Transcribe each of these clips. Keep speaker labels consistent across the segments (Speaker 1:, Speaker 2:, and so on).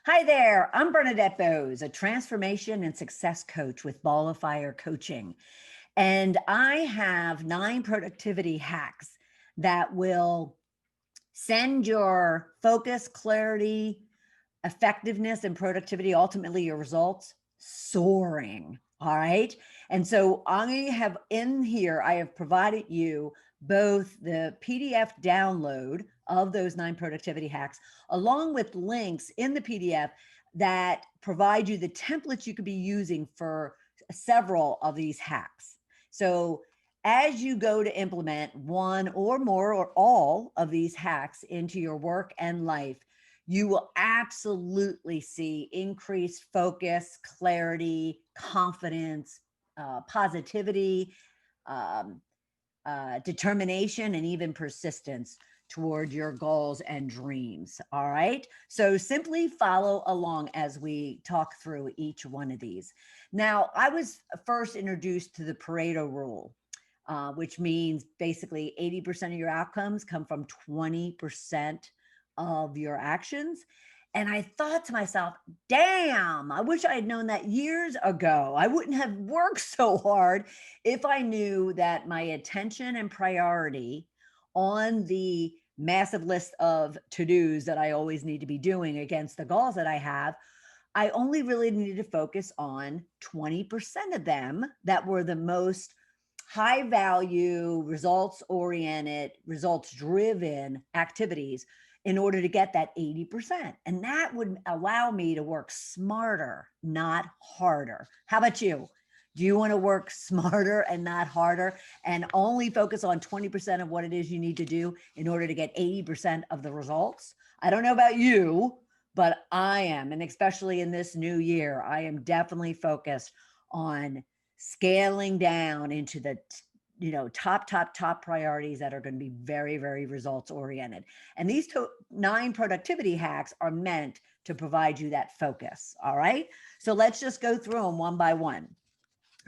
Speaker 1: Hi there, I'm Bernadette Bose, a transformation and success coach with Ball of Fire Coaching. And I have 9 productivity hacks that will send your focus, clarity, effectiveness, and productivity, ultimately your results, soaring. All right. And so I have in here, I have provided you both the PDF download of those 9 productivity hacks, along with links in the PDF that provide you the templates you could be using for several of these hacks. So as you go to implement one or more or all of these hacks into your work and life, you will absolutely see increased focus, clarity, confidence, positivity, um, determination, and even persistence toward your goals and dreams. All right. So simply follow along as we talk through each one of these. Now, I was first introduced to the Pareto rule, which means basically 80% of your outcomes come from 20% of your actions. And I thought to myself, damn, I wish I had known that years ago. I wouldn't have worked so hard if I knew that my attention and priority on the massive list of to-dos that I always need to be doing against the goals that I have, I only really needed to focus on 20% of them that were the most high value, results oriented, results driven activities in order to get that 80%. And that would allow me to work smarter, not harder. How about you? Do you want to work smarter and not harder and only focus on 20% of what it is you need to do in order to get 80% of the results? I don't know about you, but I am. And especially in this new year, I am definitely focused on scaling down into the top priorities that are going to be very, very results oriented. And these 9 productivity hacks are meant to provide you that focus. All right. So let's just go through them one by one.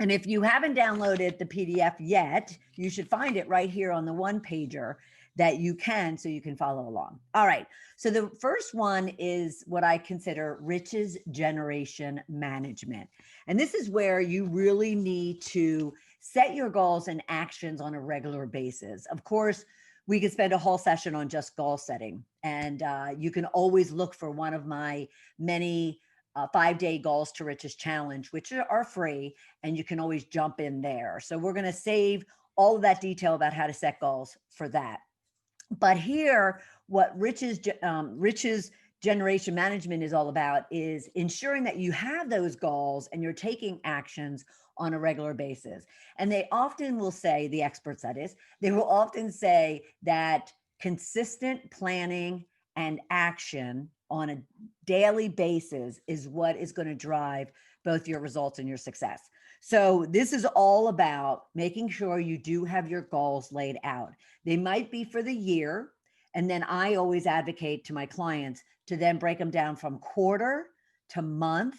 Speaker 1: And if you haven't downloaded the PDF yet, you should find it right here on the one pager that you can, so you can follow along. All right. So the first one is what I consider riches generation management. And this is where you really need to set your goals and actions on a regular basis. Of course, we could spend a whole session on just goal setting. And you can always look for one of my many 5-day goals to riches challenge, which are free, and you can always jump in there. So we're going to save all of that detail about how to set goals for that. But here, what riches generation management is all about is ensuring that you have those goals and you're taking actions on a regular basis. And they often will say, the experts that is, they will often say that consistent planning and action on a daily basis is what is going to drive both your results and your success. So this is all about making sure you do have your goals laid out. They might be for the year. And then I always advocate to my clients to then break them down from quarter to month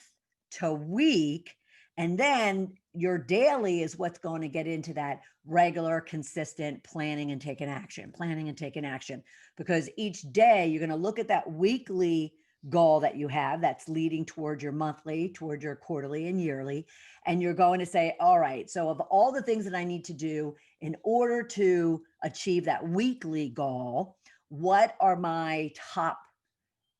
Speaker 1: to week. And then your daily is what's going to get into that regular, consistent planning and taking action, because each day you're going to look at that weekly goal that you have that's leading toward your monthly, toward your quarterly and yearly. And you're going to say, all right, so of all the things that I need to do in order to achieve that weekly goal, what are my top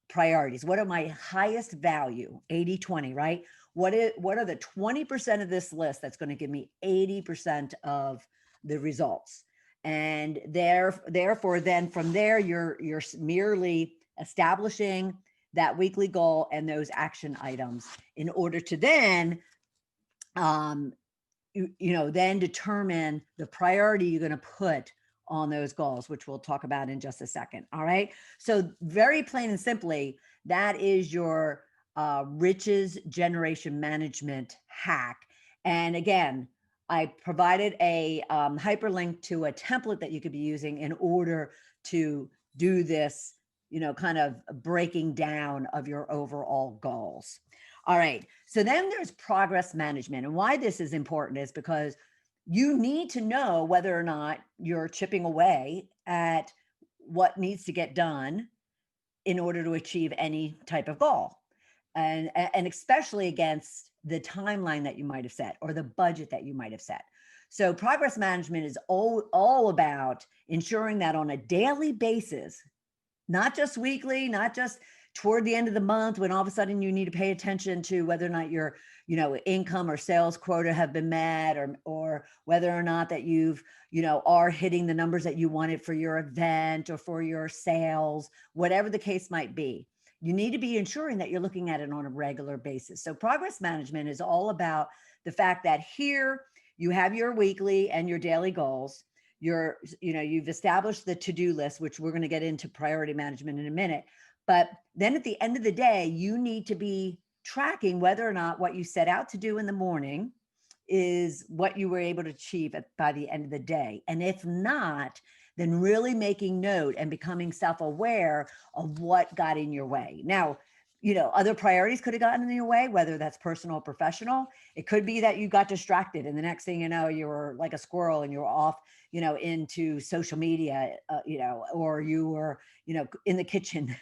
Speaker 1: priorities? What are my highest value? 80-20, right? What are the 20% of this list that's going to give me 80% of the results? And therefore, then from there, you're merely establishing that weekly goal and those action items in order to then then determine the priority you're going to put on those goals, which we'll talk about in just a second. All right. So very plain and simply, that is your riches generation management hack. And again, I provided a hyperlink to a template that you could be using in order to do this, kind of breaking down of your overall goals. All right. So then there's progress management. And why this is important is because you need to know whether or not you're chipping away at what needs to get done in order to achieve any type of goal. and especially against the timeline that you might have set or the budget that you might have set. So progress management is all about ensuring that on a daily basis, not just weekly, not just toward the end of the month when all of a sudden you need to pay attention to whether or not your, income or sales quota have been met, or whether or not that you've, are hitting the numbers that you wanted for your event or for your sales, whatever the case might be. You need to be ensuring that you're looking at it on a regular basis. So progress management is all about the fact that here you have your weekly and your daily goals. You've established the to-do list, which we're going to get into priority management in a minute. But then at the end of the day, you need to be tracking whether or not what you set out to do in the morning is what you were able to achieve by the end of the day. And if not, then really making note and becoming self-aware of what got in your way. Now, other priorities could have gotten in your way, whether that's personal or professional. It could be that you got distracted and the next thing you know, you were like a squirrel and you were off, into social media, or you were, in the kitchen,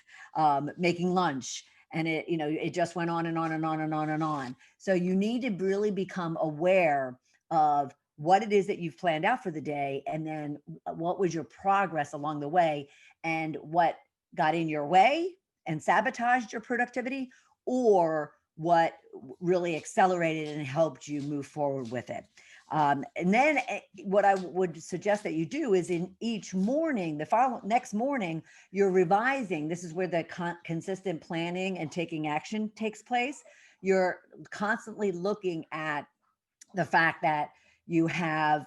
Speaker 1: making lunch, and it just went on and on and on and on and on. So you need to really become aware of what it is that you've planned out for the day, and then what was your progress along the way, and what got in your way and sabotaged your productivity, or what really accelerated and helped you move forward with it. And then what I would suggest that you do is in each morning, the next morning, you're revising. This is where the consistent planning and taking action takes place. You're constantly looking at the fact that you have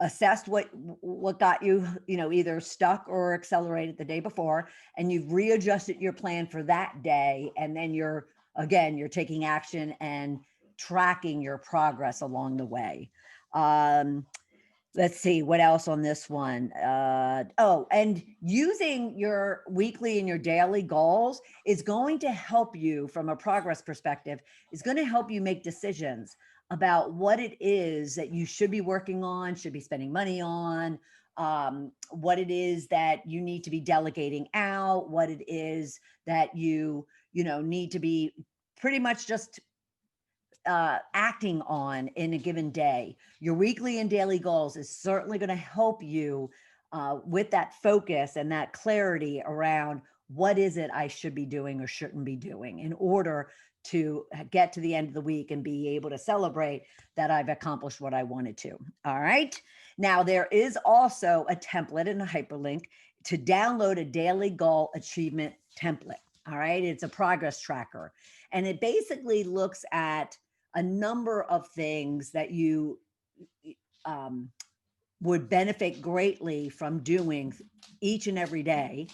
Speaker 1: assessed what got you, either stuck or accelerated the day before, and you've readjusted your plan for that day. And then you're taking action and tracking your progress along the way. Let's see what else on this one. And using your weekly and your daily goals is going to help you from a progress perspective, is going to help you make decisions about what it is that you should be working on, should be spending money on, what it is that you need to be delegating out, what it is that you need to be pretty much just acting on in a given day. Your weekly and daily goals is certainly going to help you with that focus and that clarity around what is it I should be doing or shouldn't be doing in order to get to the end of the week and be able to celebrate that I've accomplished what I wanted to. All right. Now, there is also a template and a hyperlink to download a daily goal achievement template. All right. It's a progress tracker. And it basically looks at a number of things that you would benefit greatly from doing each and every day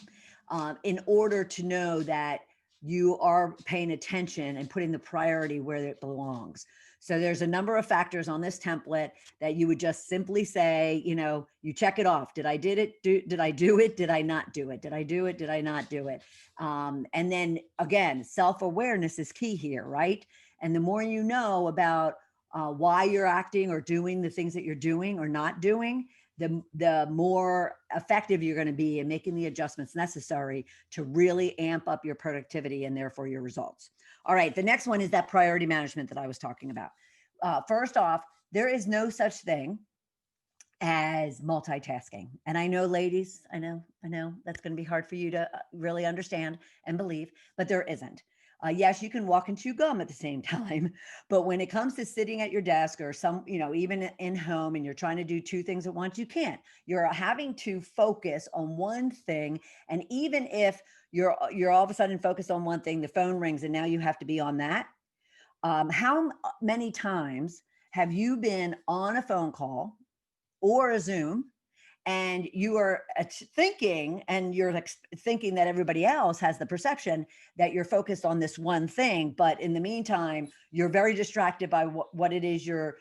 Speaker 1: in order to know that you are paying attention and putting the priority where it belongs. So there's a number of factors on this template that you would just simply say, you check it off. Did I do it? Did I do it? Did I not do it? Did I do it? Did I not do it? And then again, self-awareness is key here, right? And the more you know about why you're acting or doing the things that you're doing or not doing, the more effective you're going to be in making the adjustments necessary to really amp up your productivity and therefore your results. All right, the next one is that priority management that I was talking about. First off, there is no such thing as multitasking. And I know, ladies, I know that's going to be hard for you to really understand and believe, but there isn't. Yes, you can walk and chew gum at the same time, but when it comes to sitting at your desk or even in home and you're trying to do two things at once, you can't. You're having to focus on one thing. And even if you're all of a sudden focused on one thing, the phone rings and now you have to be on that. How many times have you been on a phone call or a Zoom and you are thinking, and you're thinking that everybody else has the perception that you're focused on this one thing, but in the meantime, you're very distracted by what it is you're,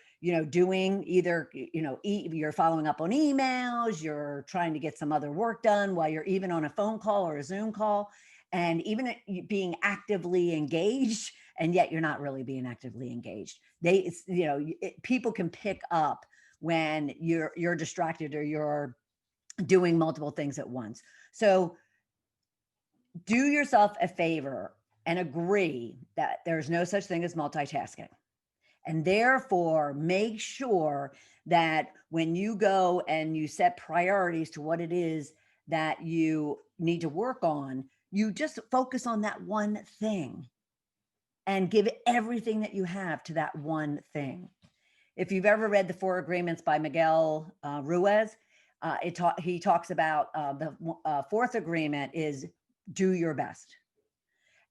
Speaker 1: doing. Either, you're following up on emails, you're trying to get some other work done while you're even on a phone call or a Zoom call, and even being actively engaged, and yet you're not really being actively engaged. People can pick up when you're distracted or you're doing multiple things at once. So do yourself a favor and agree that there's no such thing as multitasking. And therefore, make sure that when you go and you set priorities to what it is that you need to work on, you just focus on that one thing and give everything that you have to that one thing. If you've ever read The Four Agreements by Miguel Ruiz, he talks about the fourth agreement is do your best.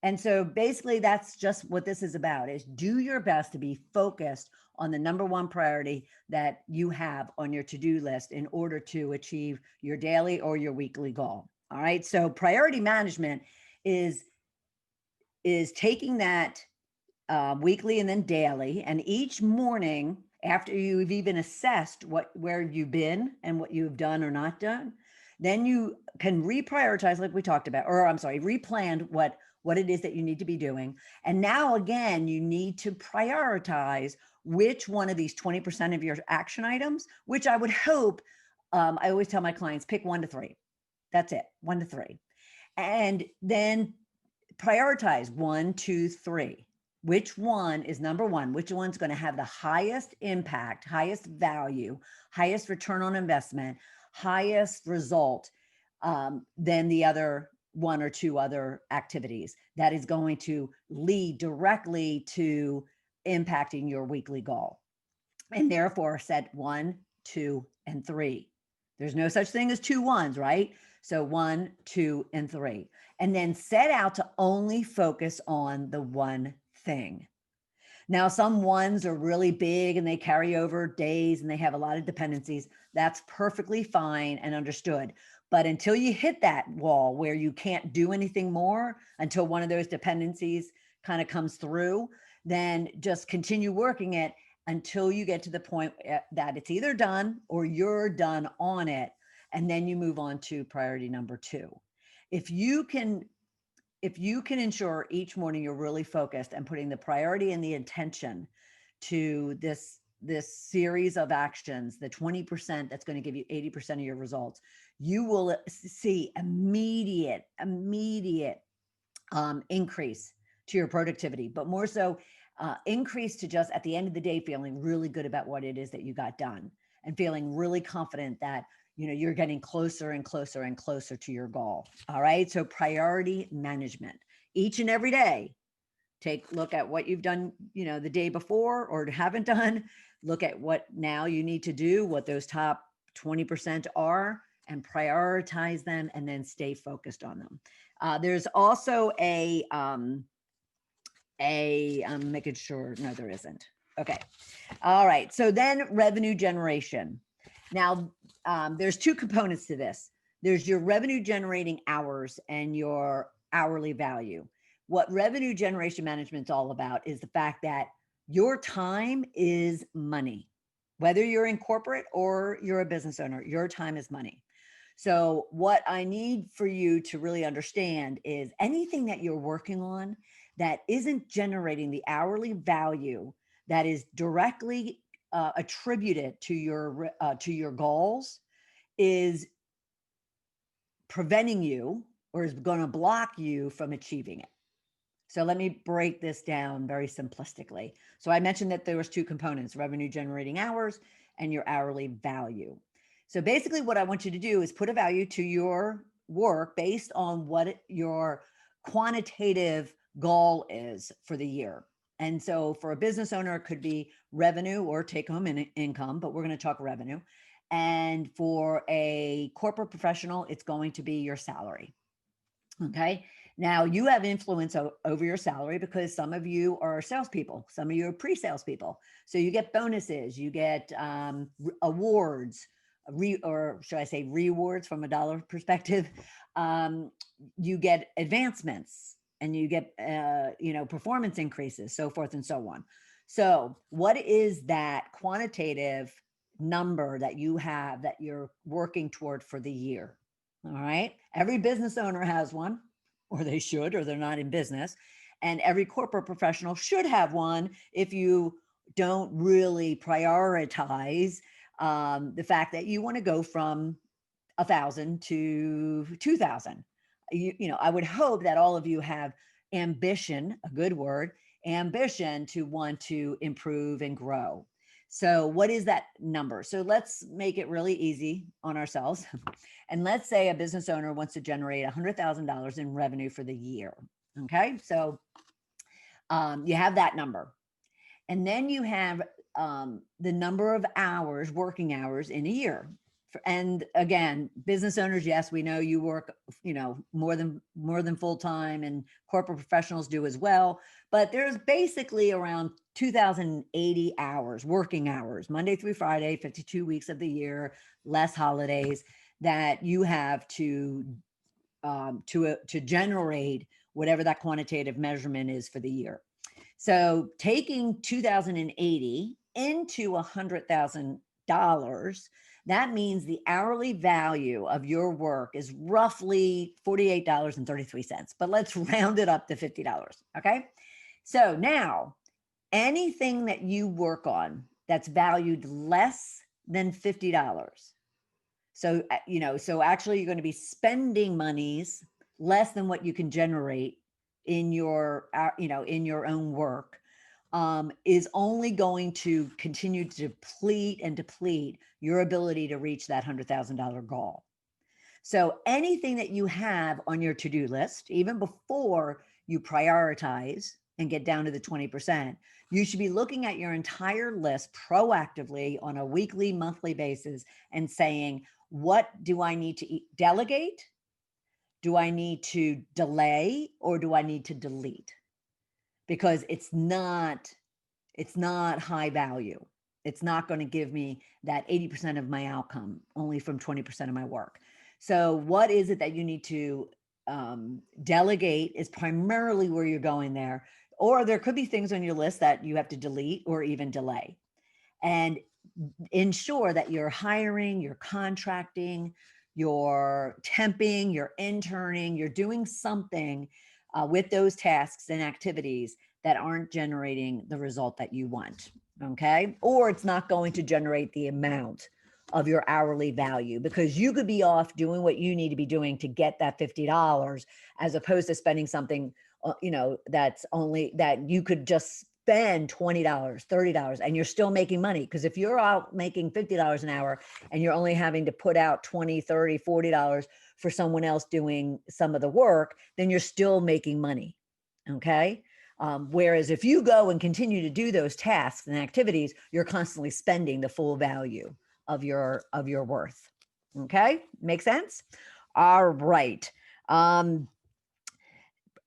Speaker 1: And so basically that's just what this is about, is do your best to be focused on the number one priority that you have on your to-do list in order to achieve your daily or your weekly goal. All right. So priority management is taking that weekly and then daily, and each morning after you've even assessed where you've been and what you've done or not done, then you can reprioritize, like we talked about, or I'm sorry, replan what it is that you need to be doing. And now again, you need to prioritize which one of these 20% of your action items, which I would hope, I always tell my clients, pick 1 to 3. That's it, 1 to 3. And then prioritize 1, 2, 3. Which one is number one? Which one's going to have the highest impact, highest value, highest return on investment, highest result than the other 1 or 2 other activities that is going to lead directly to impacting your weekly goal. And therefore set 1, 2, and 3. There's no such thing as 2 ones, right? So 1, 2, and 3. And then set out to only focus on the one thing. Now, some ones are really big and they carry over days and they have a lot of dependencies. That's perfectly fine and understood. But until you hit that wall where you can't do anything more, until one of those dependencies kind of comes through, then just continue working it until you get to the point that it's either done or you're done on it. And then you move on to priority number 2. If you can ensure each morning you're really focused and putting the priority and the intention to this series of actions, the 20% that's going to give you 80% of your results, you will see immediate increase to your productivity, but more so increase to just at the end of the day feeling really good about what it is that you got done and feeling really confident that you're getting closer and closer and closer to your goal. All right. So priority management each and every day. Take a look at what you've done, the day before or haven't done. Look at what now you need to do, what those top 20% are, and prioritize them, and then stay focused on them. There's also I'm making sure, no, there isn't. Okay. All right. So then revenue generation. Now, there's 2 components to this. There's your revenue generating hours and your hourly value. What revenue generation management is all about is the fact that your time is money. Whether you're in corporate or you're a business owner, your time is money. So what I need for you to really understand is anything that you're working on that isn't generating the hourly value that is directly attributed to your goals is preventing you or is going to block you from achieving it. So let me break this down very simplistically. So I mentioned that there was 2 components, revenue generating hours and your hourly value. So basically what I want you to do is put a value to your work based on what your quantitative goal is for the year. And so for a business owner, it could be revenue or take home income, but we're going to talk revenue. And for a corporate professional, it's going to be your salary. Okay. Now you have influence over your salary because some of you are salespeople, some of you are pre-sales people. So you get bonuses, you get awards, or should I say rewards from a dollar perspective. You get advancements and you get, performance increases, so forth and so on. So what is that quantitative number that you have that you're working toward for the year? All right. Every business owner has one, or they should, or they're not in business. And every corporate professional should have one if you don't really prioritize the fact that you want to go from 1,000 to 2,000. I would hope that all of you have ambition, a good word, ambition to want to improve and grow. So, what is that number? So, let's make it really easy on ourselves. And let's say a business owner wants to generate $100,000 in revenue for the year. Okay. So, you have that number. And then you have the number of hours, working hours in a year. And again, business owners, yes, we know you work, more than full time, and corporate professionals do as well. But there's basically around 2,080 hours, working hours, Monday through Friday, 52 weeks of the year, less holidays, that you have to generate whatever that quantitative measurement is for the year. So taking 2,080 into $100,000, that means the hourly value of your work is roughly $48.33. But let's round it up to $50. Okay. So now anything that you work on that's valued less than $50. So, so actually you're going to be spending monies less than what you can generate in your, in your own work, is only going to continue to deplete your ability to reach that $100,000 goal. So anything that you have on your to-do list, even before you prioritize and get down to the 20%, you should be looking at your entire list proactively on a weekly, monthly basis and saying, what do I need to delegate? Do I need to delay, or do I need to delete? Because it's not high value. It's not going to give me that 80% of my outcome, only from 20% of my work. So what is it that you need to delegate is primarily where you're going there. Or there could be things on your list that you have to delete or even delay. And ensure that you're hiring, you're contracting, you're temping, you're interning, you're doing something with those tasks and activities that aren't generating the result that you want. Okay. Or it's not going to generate the amount of your hourly value, because you could be off doing what you need to be doing to get that $50, as opposed to spending something, that's only that you could just spend $20, $30, and you're still making money. Because if you're out making $50 an hour and you're only having to put out $20, $30, $40 for someone else doing some of the work, then you're still making money. Okay. Whereas if you go and continue to do those tasks and activities, you're constantly spending the full value of your worth. Okay. Make sense? All right.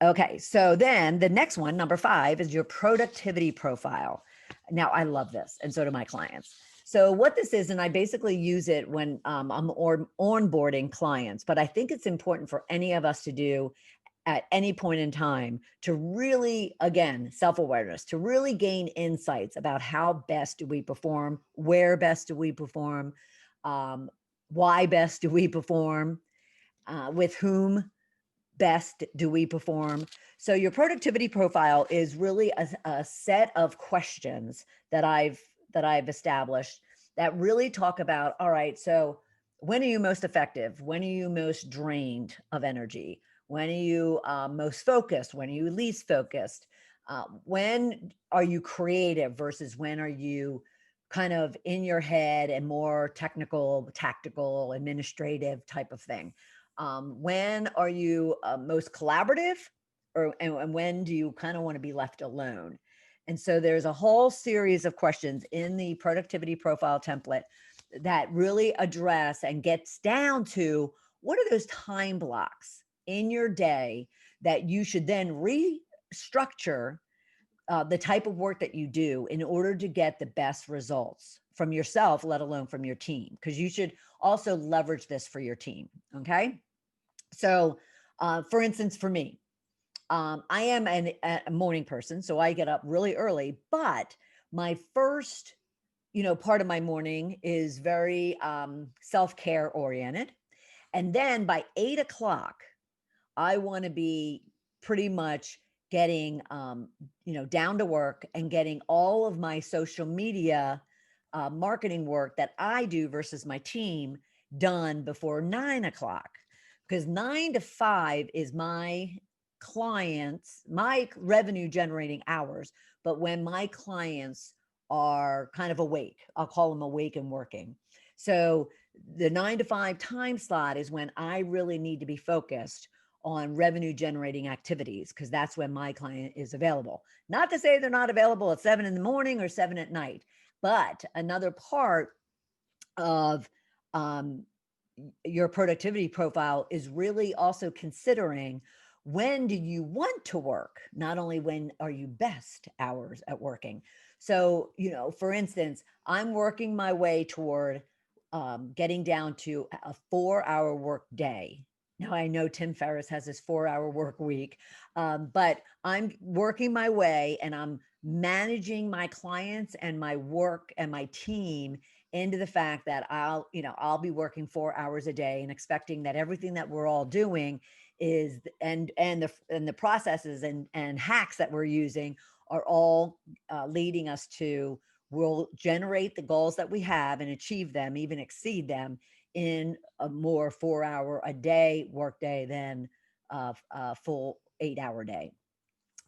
Speaker 1: Okay, so then the next one, number 5, is your productivity profile. Now, I love this, and so do my clients. So what this is, and I basically use it when I'm onboarding clients, but I think it's important for any of us to do at any point in time to really, again, self-awareness, to really gain insights about how best do we perform, where best do we perform, why best do we perform, with whom best do we perform. So your productivity profile is really a set of questions that I've established that really talk about, all right, so when are you most effective? When are you most drained of energy? When are you most focused? When are you least focused? When are you creative versus when are you kind of in your head and more technical, tactical, administrative type of thing? When are you most collaborative, and when do you kind of want to be left alone? And so there's a whole series of questions in the productivity profile template that really address and gets down to what are those time blocks in your day that you should then restructure the type of work that you do in order to get the best results from yourself, let alone from your team, because you should also leverage this for your team. Okay. So, for instance, for me, I am a morning person, so I get up really early, but my first, part of my morning is very self-care oriented. And then by 8 o'clock, I want to be pretty much getting, down to work and getting all of my social media marketing work that I do versus my team done before 9 o'clock. Because 9 to 5 is my clients, my revenue generating hours, but when my clients are kind of awake, I'll call them awake and working. So the 9 to 5 time slot is when I really need to be focused on revenue generating activities, because that's when my client is available. Not to say they're not available at 7 in the morning or 7 at night, but another part of um, your productivity profile is really also considering when do you want to work, not only when are you best hours at working. So, for instance, I'm working my way toward getting down to a 4 hour work day. Now, I know Tim Ferriss has his 4 hour work week, but I'm working my way and I'm managing my clients and my work and my team into the fact that I'll be working 4 hours a day and expecting that everything that we're all doing is and the processes and hacks that we're using are all leading us to will generate the goals that we have and achieve them, even exceed them in a more 4 hour a day work day than a full 8 hour day.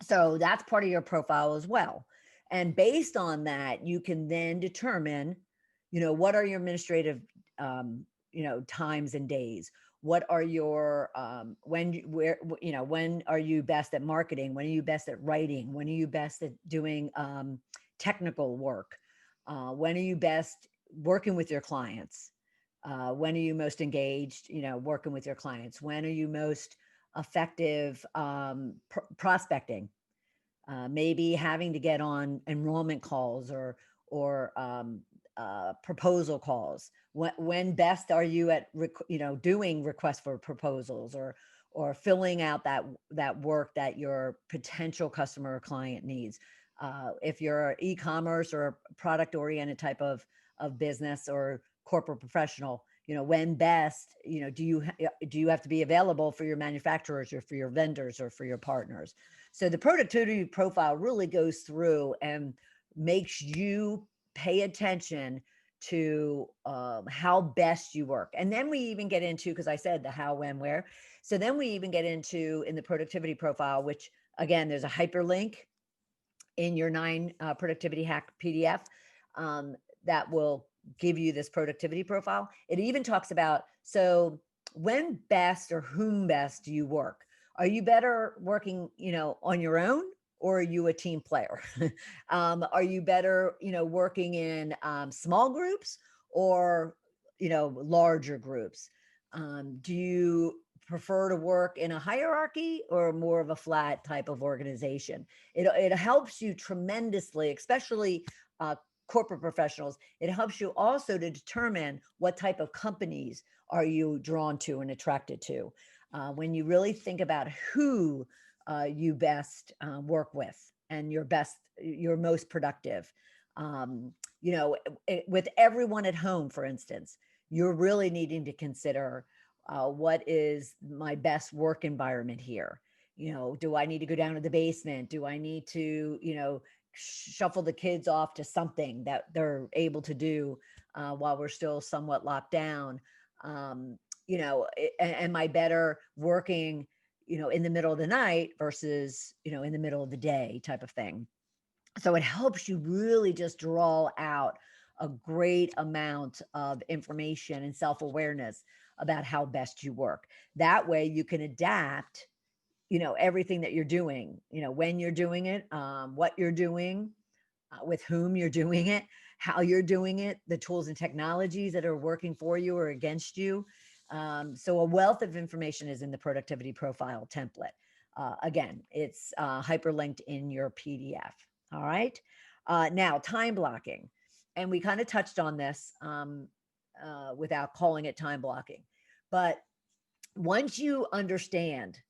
Speaker 1: So that's part of your profile as well. And based on that, you can then determine, what are your administrative, times and days? What are your, when are you best at marketing? When are you best at writing? When are you best at doing technical work? When are you best working with your clients? When are you most engaged, working with your clients? When are you most effective prospecting? Maybe having to get on enrollment calls or proposal calls. When best are you at doing requests for proposals or filling out that work that your potential customer or client needs? If you're e-commerce or a product oriented type of business or corporate professional, when best, do you have to be available for your manufacturers or for your vendors or for your partners? So the productivity profile really goes through and makes you pay attention to how best you work. And then we even get into, because I said the how, when, where. So then we even get into in the productivity profile, which again, there's a hyperlink in your 9 productivity hack PDF that will give you this productivity profile. It even talks about, so when best or whom best do you work? Are you better working, on your own, or are you a team player? Are you better, working in small groups or, larger groups? Do you prefer to work in a hierarchy or more of a flat type of organization? It helps you tremendously, especially corporate professionals. It helps you also to determine what type of companies are you drawn to and attracted to. When you really think about who you best work with and you're most productive. With everyone at home, for instance, you're really needing to consider what is my best work environment here? Do I need to go down to the basement? Do I need to, shuffle the kids off to something that they're able to do while we're still somewhat locked down? Am I better working, in the middle of the night versus, in the middle of the day type of thing? So it helps you really just draw out a great amount of information and self-awareness about how best you work. That way you can adapt, everything that you're doing, when you're doing it, what you're doing, with whom you're doing it, how you're doing it, the tools and technologies that are working for you or against you. So a wealth of information is in the productivity profile template. Again, it's hyperlinked in your PDF. All right. Now, time blocking. And we kind of touched on this without calling it time blocking. But once you understand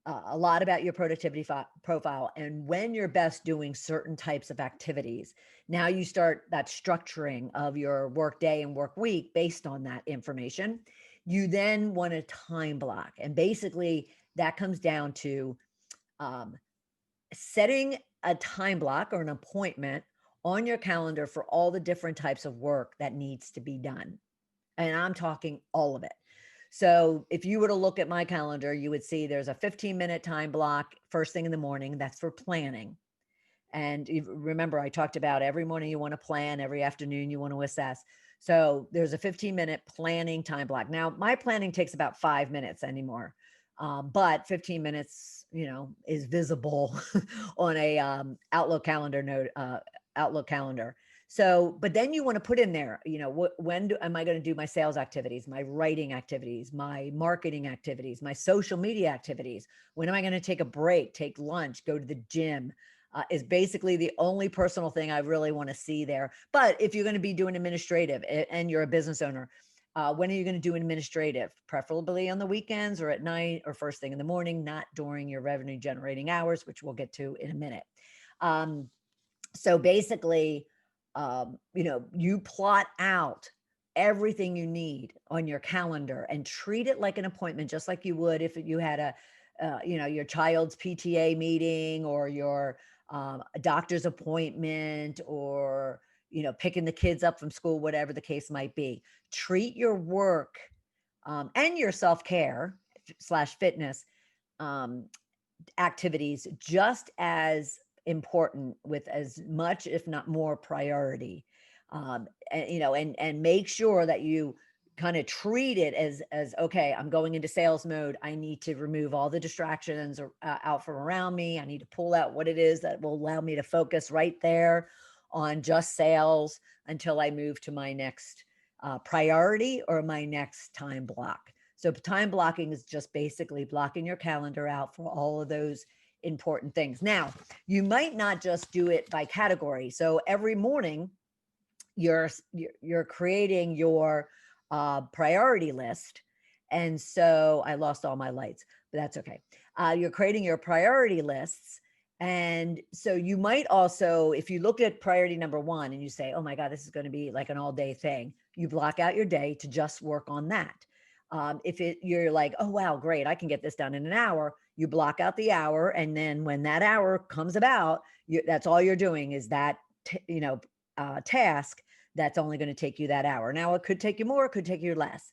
Speaker 1: a lot about your productivity profile and when you're best doing certain types of activities, now you start that structuring of your work day and work week based on that information. You then want a time block. And basically that comes down to setting a time block or an appointment on your calendar for all the different types of work that needs to be done. And I'm talking all of it. So if you were to look at my calendar, you would see there's a 15-minute time block first thing in the morning. That's for planning. And remember, I talked about every morning you want to plan, every afternoon you want to assess. So there's a 15-minute planning time block. Now, my planning takes about 5 minutes anymore, but 15 minutes, is visible on a Outlook calendar note, Outlook calendar. So, but then you want to put in there, am I going to do my sales activities, my writing activities, my marketing activities, my social media activities? When am I going to take a break, take lunch, go to the gym? Is basically the only personal thing I really want to see there. But if you're going to be doing administrative and you're a business owner, when are you going to do administrative? Preferably on the weekends or at night or first thing in the morning, not during your revenue generating hours, which we'll get to in a minute. So basically, you plot out everything you need on your calendar and treat it like an appointment, just like you would if you had your child's PTA meeting or your a doctor's appointment or, picking the kids up from school, whatever the case might be. Treat your work and your self-care / fitness activities just as important, with as much, if not more, priority. And make sure that you kind of treat it as okay, I'm going into sales mode. I need to remove all the distractions out from around me. I need to pull out what it is that will allow me to focus right there on just sales until I move to my next priority or my next time block. So time blocking is just basically blocking your calendar out for all of those important things. Now, you might not just do it by category. So every morning you're creating your priority list. And so I lost all my lights, but that's okay. You're creating your priority lists. And so you might also, if you look at priority number 1 and you say, oh my God, this is going to be like an all day thing, you block out your day to just work on that. If you're like, oh, wow, great, I can get this done in an hour, you block out the hour. And then when that hour comes about, that's all you're doing is that, task that's only going to take you that hour. Now, it could take you more, it could take you less.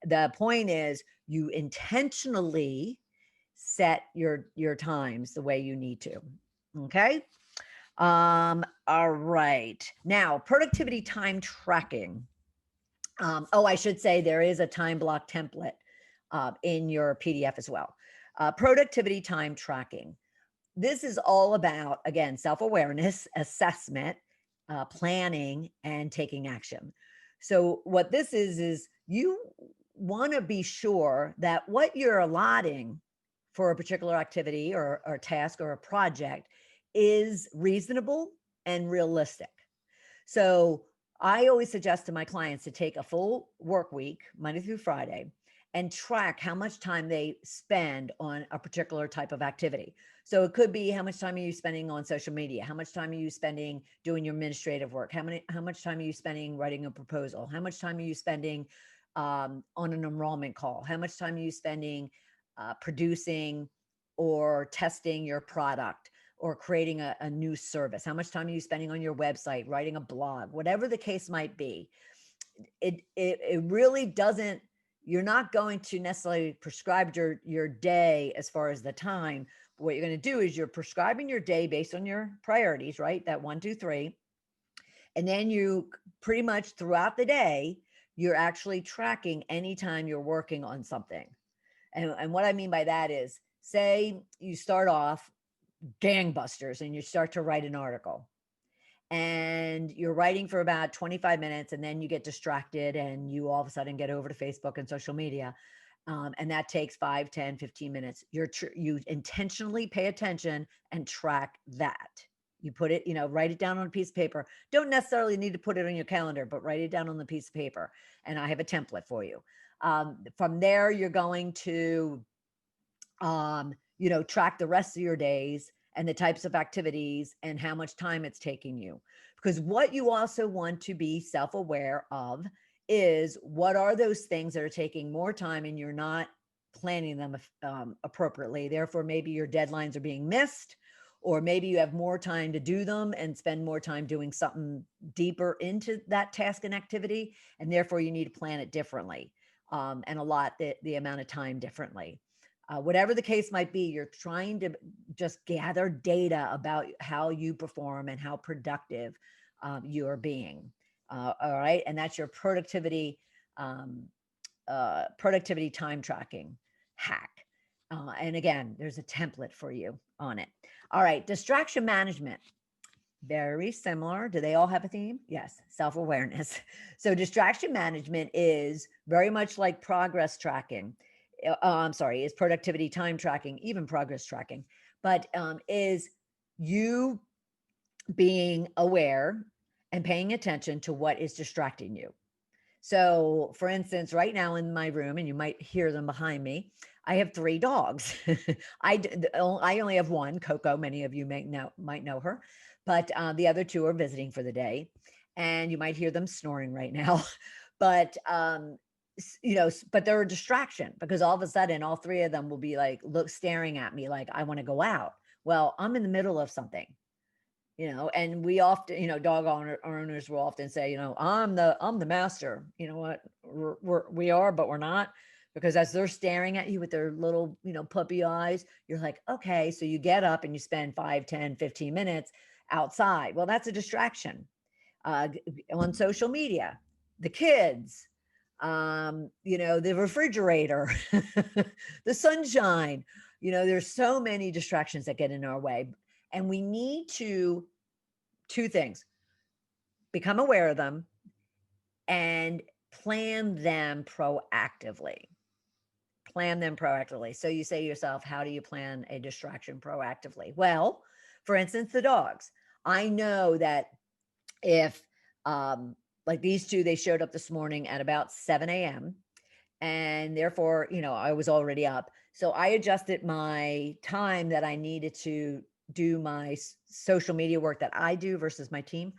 Speaker 1: The point is you intentionally set your times the way you need to. Okay. All right. Now, productivity time tracking. I should say there is a time block template in your PDF as well. Productivity time tracking. This is all about, again, self-awareness, assessment, planning, and taking action. So what this is you want to be sure that what you're allotting for a particular activity or task or a project is reasonable and realistic. So I always suggest to my clients to take a full work week, Monday through Friday, and track how much time they spend on a particular type of activity. So it could be, how much time are you spending on social media? How much time are you spending doing your administrative work? How much time are you spending writing a proposal? How much time are you spending on an enrollment call? How much time are you spending producing or testing your product or creating a new service? How much time are you spending on your website, writing a blog, whatever the case might be? It really doesn't, you're not going to necessarily prescribe your day as far as the time. But what you're going to do is you're prescribing your day based on your priorities, right? That 1, 2, 3. And then you pretty much throughout the day, you're actually tracking anytime you're working on something. And what I mean by that is, say you start off gangbusters and you start to write an article and you're writing for about 25 minutes and then you get distracted and you all of a sudden get over to Facebook and social media. And that takes 5, 10, 15 minutes. You intentionally pay attention and track that. You put it, write it down on a piece of paper. Don't necessarily need to put it on your calendar, but write it down on the piece of paper. And I have a template for you. From there, you're going to, track the rest of your days and the types of activities and how much time it's taking you. Because what you also want to be self-aware of is, what are those things that are taking more time and you're not planning them appropriately. Therefore, maybe your deadlines are being missed, or maybe you have more time to do them and spend more time doing something deeper into that task and activity. And therefore you need to plan it differently. and allot the amount of time differently. Whatever the case might be, you're trying to just gather data about how you perform and how productive you are being. All right. And that's your um, productivity time tracking hack. And again, there's a template for you on it. All right. Distraction management. Very similar. Do they all have a theme? Yes, self awareness. So, distraction management is very much like progress tracking. I'm sorry, is productivity time tracking, even progress tracking, but is you being aware and paying attention to what is distracting you. So, for instance, right now in my room, and you might hear them behind me, I have three dogs. I only have one, Coco. Many of you might know her, but the other two are visiting for the day, and you might hear them snoring right now. But but they're a distraction because all of a sudden, all three of them will be like staring at me like I want to go out. Well, I'm in the middle of something, and we often, owners will often say, I'm the master. You know what, we are, but we're not, because as they're staring at you with their little, puppy eyes, you're like, okay, so you get up and you spend 5, 10, 15 minutes outside. Well, that's a distraction. On social media, the kids, the refrigerator, the sunshine, there's so many distractions that get in our way, and we need to two things: become aware of them and plan them proactively. Plan them proactively. So you say to yourself, how do you plan a distraction proactively? Well, for instance, the dogs. I know that if, like these two, they showed up this morning at about 7 a.m. And therefore, I was already up. So I adjusted my time that I needed to do my social media work that I do versus my team.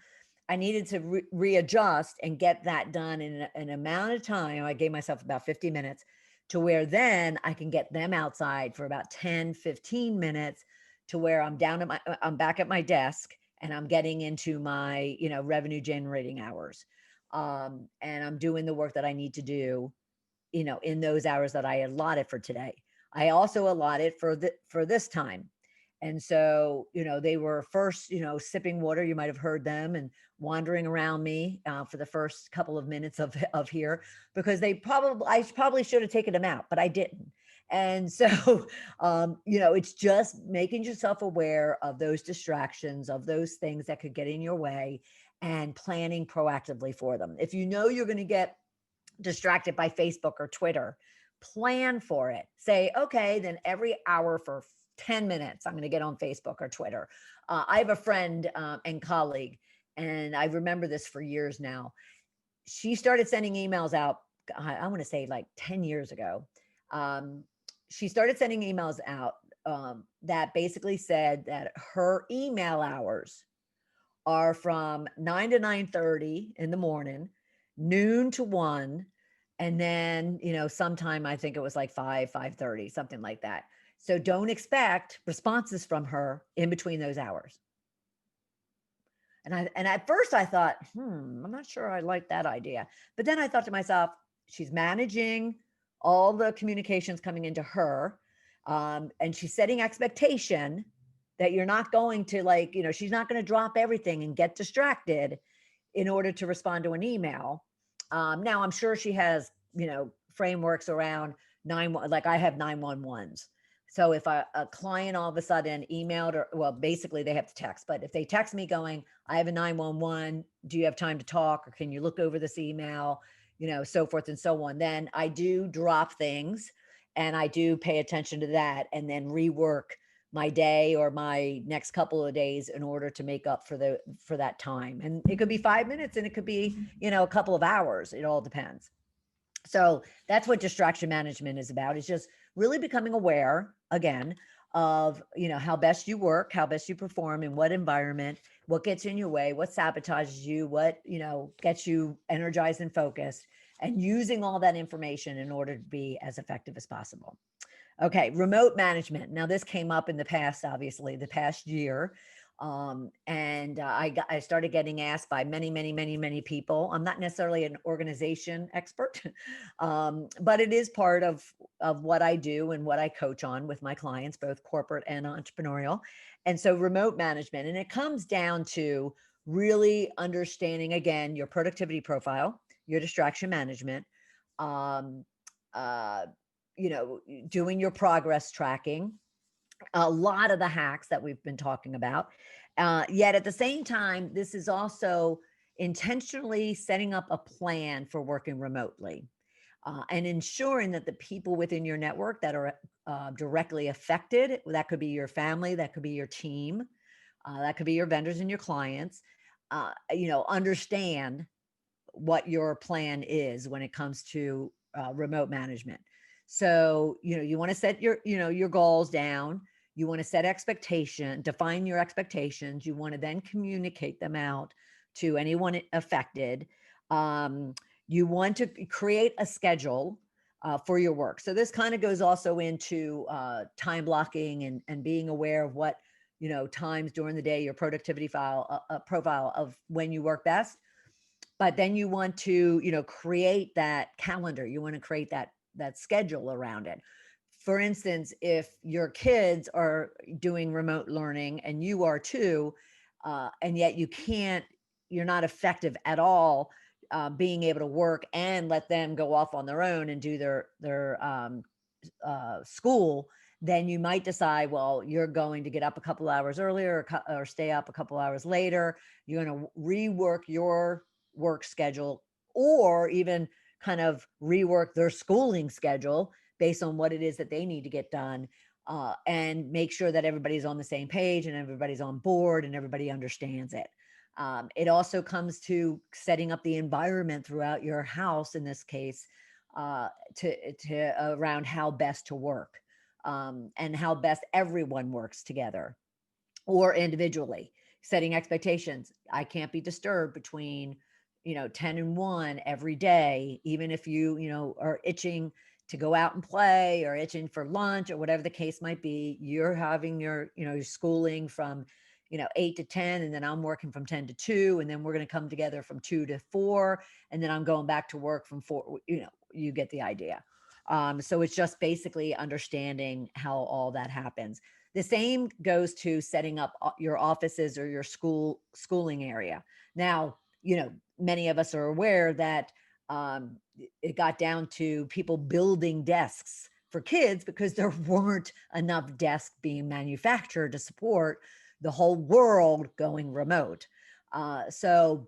Speaker 1: I needed to readjust and get that done in an amount of time. I gave myself about 50 minutes to where then I can get them outside for about 10, 15 minutes to where I'm back at my desk and I'm getting into my, revenue generating hours. And I'm doing the work that I need to do, in those hours that I allotted for today. I also allotted for this time. And so, they were first, sipping water. You might have heard them and wandering around me for the first couple of minutes of here, because I probably should have taken them out, but I didn't. And so, it's just making yourself aware of those distractions, of those things that could get in your way, and planning proactively for them. If you know you're going to get distracted by Facebook or Twitter, plan for it. Say, okay, then every hour for 10 minutes, I'm going to get on Facebook or Twitter. I have a friend and colleague, and I remember this for years now. She started sending emails out, I want to say like 10 years ago. She started sending emails out that basically said that her email hours are from 9 to 9:30 in the morning, noon to 1, and then, sometime I think it was like 5:30, something like that. So don't expect responses from her in between those hours. And at first I thought, I'm not sure I like that idea. But then I thought to myself, she's managing all the communications coming into her, and she's setting expectation that you're not going to she's not going to drop everything and get distracted in order to respond to an email. Now I'm sure she has, frameworks around like I have 911s. So if a client all of a sudden emailed, or well, basically they have to text, but if they text me going, I have a 911, do you have time to talk? Or can you look over this email? So forth and so on. Then I do drop things and I do pay attention to that, and then rework my day or my next couple of days in order to make up for that time. And it could be 5 minutes and it could be, a couple of hours. It all depends. So that's what distraction management is about. It's just really becoming aware again of, how best you work, how best you perform, in what environment, what gets in your way, what sabotages you, what, gets you energized and focused, and using all that information in order to be as effective as possible. Okay, remote management. Now, this came up in the past, obviously, the past year. I started getting asked by many, many, many, many people. I'm not necessarily an organization expert, but it is part of what I do and what I coach on with my clients, both corporate and entrepreneurial. And so remote management, and it comes down to really understanding again your productivity profile, your distraction management, um, uh, doing your progress tracking, a lot of the hacks that we've been talking about. Yet at the same time, this is also intentionally setting up a plan for working remotely, and ensuring that the people within your network that are directly affected, that could be your family, that could be your team, that could be your vendors and your clients, understand what your plan is when it comes to remote management. So, you want to set your goals down. You want to set expectation, define your expectations. You want to then communicate them out to anyone affected. Um, you want to create a schedule for your work. So this kind of goes also into time blocking and being aware of what, times during the day, your productivity profile of when you work best. But then you want to, create that calendar. You want to create that schedule around it. For instance, if your kids are doing remote learning and you are too, and yet you're not effective at all, being able to work and let them go off on their own and do their school, then you might decide, well, you're going to get up a couple hours earlier, or stay up a couple hours later. You're going to rework your work schedule, or even kind of rework their schooling schedule based on what it is that they need to get done, and make sure that everybody's on the same page and everybody's on board and everybody understands it. It also comes to setting up the environment throughout your house, in this case, to around how best to work, and how best everyone works together or individually. Setting expectations. I can't be disturbed between 10 and 1 every day, even if you are itching to go out and play or itching for lunch or whatever the case might be. You're having your schooling from 8 to 10, and then I'm working from 10 to 2, and then we're going to come together from 2 to 4, and then I'm going back to work from 4. You get the idea. So it's just basically understanding how all that happens. The same goes to setting up your offices or your schooling area. Now, many of us are aware that it got down to people building desks for kids because there weren't enough desks being manufactured to support the whole world going remote. So,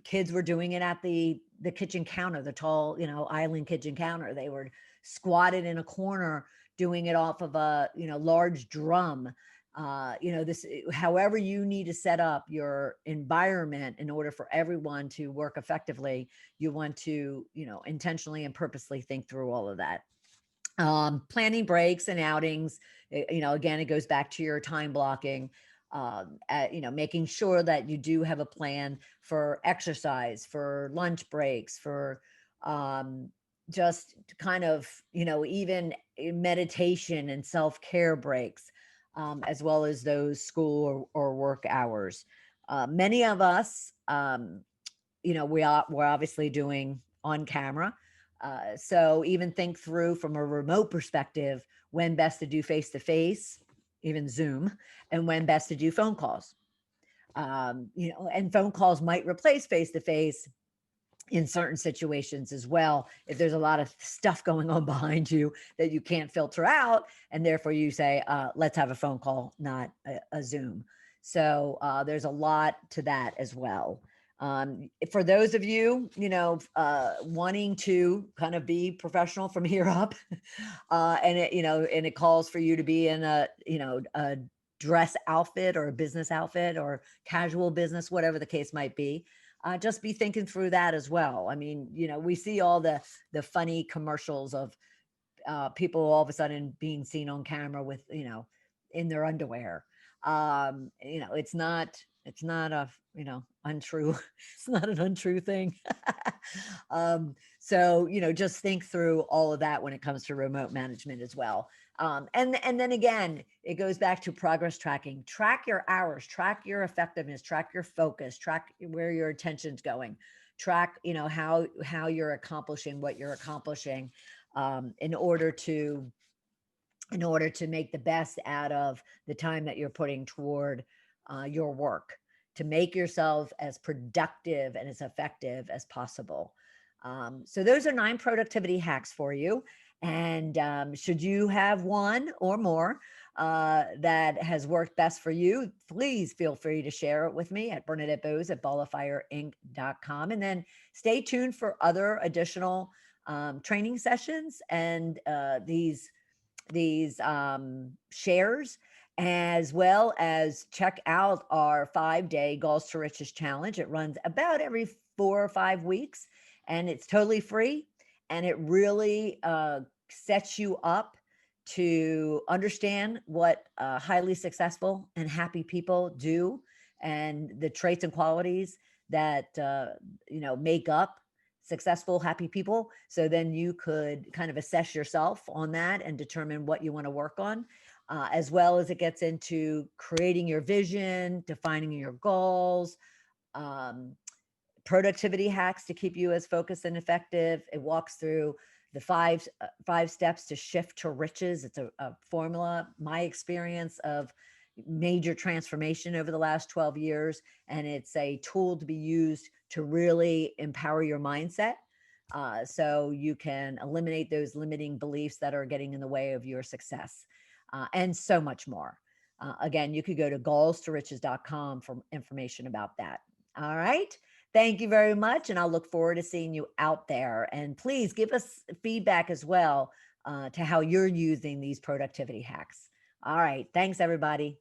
Speaker 1: kids were doing it at the kitchen counter, the tall, island kitchen counter. They were squatted in a corner doing it off of a large drum. This, however you need to set up your environment in order for everyone to work effectively, you want to intentionally and purposely think through all of that. Planning breaks and outings, again, it goes back to your time blocking. Making sure that you do have a plan for exercise, for lunch breaks, for just kind of even meditation and self-care breaks, as well as those school or work hours. Many of us, we're obviously doing on camera. So even think through from a remote perspective when best to do face to face, even Zoom, and when best to do phone calls. And phone calls might replace face to face in certain situations as well. If there's a lot of stuff going on behind you that you can't filter out, and therefore you say, let's have a phone call, not a Zoom. So there's a lot to that as well. For those of you, wanting to kind of be professional from here up, and it calls for you to be in a dress outfit or a business outfit or casual business, whatever the case might be. Just be thinking through that as well. I mean, we see all the funny commercials of people all of a sudden being seen on camera with, in their underwear. It's not a, untrue, it's not an untrue thing. So, just think through all of that when it comes to remote management as well. And then again, it goes back to progress tracking. Track your hours, track your effectiveness, track your focus, track where your attention's going, track, how you're accomplishing what you're accomplishing, in order to make the best out of the time that you're putting toward your work, to make yourself as productive and as effective as possible. So those are 9 productivity hacks for you. And should you have one or more that has worked best for you, please feel free to share it with me at Bernadette Bose at ballofireinc.com. And then stay tuned for other additional training sessions and these shares, as well as check out our 5-day Goals to Riches challenge. It runs about every 4 or 5 weeks, and it's totally free. And it really sets you up to understand what highly successful and happy people do, and the traits and qualities that make up successful, happy people. So then you could kind of assess yourself on that and determine what you want to work on, as well as it gets into creating your vision, defining your goals, um, productivity hacks to keep you as focused and effective. It walks through the five steps to shift to riches. It's a formula, my experience of major transformation over the last 12 years. And it's a tool to be used to really empower your mindset, so you can eliminate those limiting beliefs that are getting in the way of your success, and so much more. Again, you could go to goalstoriches.com for information about that. All right. Thank you very much. And I'll look forward to seeing you out there. And please give us feedback as well, to how you're using these productivity hacks. All right. Thanks, everybody.